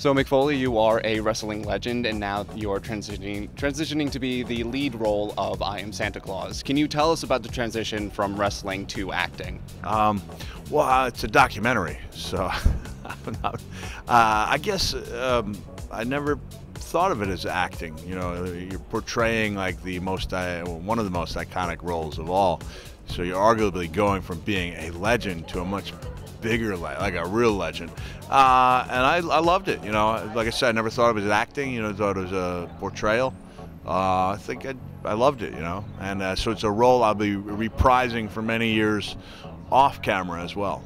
So Mick Foley, you are a wrestling legend, and now you're transitioning to be the lead role of I Am Santa Claus. Can you tell us about the transition from wrestling to acting? Well, it's a documentary, so I guess I never thought of it as acting. You know, you're portraying like one of the most iconic roles of all. So you're arguably going from being a legend to a much bigger, like a real legend. And I loved it. You know, like I said, I never thought of it as acting. You know, thought it was a portrayal. I think I loved it. You know, and so it's a role I'll be reprising for many years off camera as well.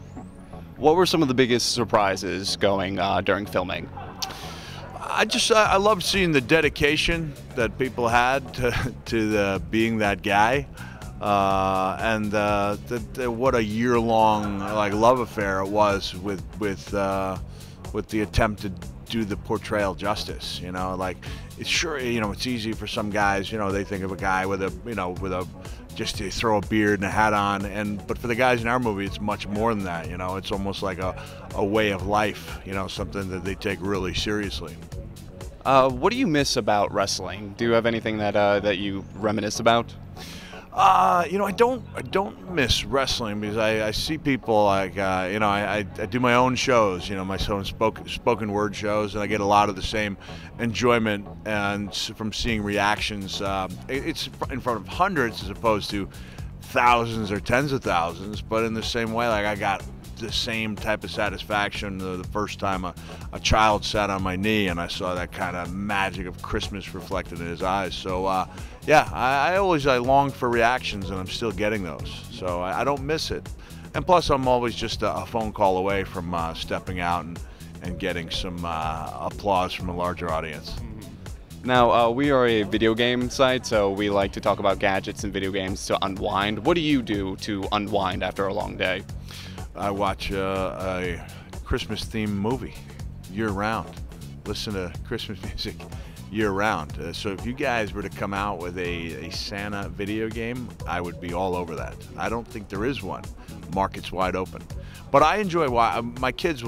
What were some of the biggest surprises going during filming? I love seeing the dedication that people had to being that guy. And what a year-long love affair it was with the attempt to do the portrayal justice. You know, like it's sure, you know, it's easy for some guys. You know, they think of a guy with a just to throw a beard and a hat on, but for the guys in our movie, it's much more than that. You know, it's almost like a way of life. You know, something that they take really seriously. What do you miss about wrestling? Do you have anything that you reminisce about? You know, I don't miss wrestling because I see people like, you know, I do my own shows, you know, my own spoken word shows, and I get a lot of the same enjoyment and from seeing reactions. It's in front of hundreds as opposed to thousands or tens of thousands, but in the same way, like I got the same type of satisfaction the first time a child sat on my knee and I saw that kind of magic of Christmas reflected in his eyes. So yeah, I longed for reactions, and I'm still getting those, so I don't miss it. And plus I'm always just a phone call away from stepping out and getting some applause from a larger audience. Now, we are a video game site, so we like to talk about gadgets and video games to unwind. What do you do to unwind after a long day? I watch a Christmas-themed movie year-round. Listen to Christmas music year-round. So if you guys were to come out with a Santa video game, I would be all over that. I don't think there is one. Market's wide open. But I enjoy, my kids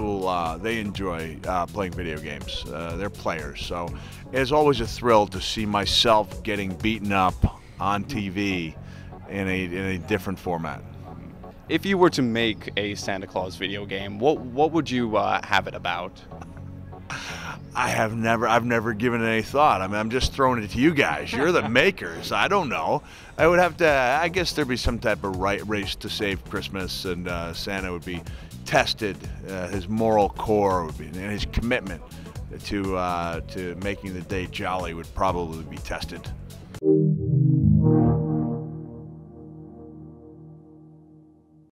they enjoy playing video games. They're players. So it's always a thrill to see myself getting beaten up on TV in a different format. If you were to make a Santa Claus video game, what would you have it about? I've never given it any thought. I mean, I'm just throwing it to you guys. You're the makers. I don't know. I guess there'd be some type of race to save Christmas, and Santa would be tested. His moral core would be, and his commitment to making the day jolly would probably be tested.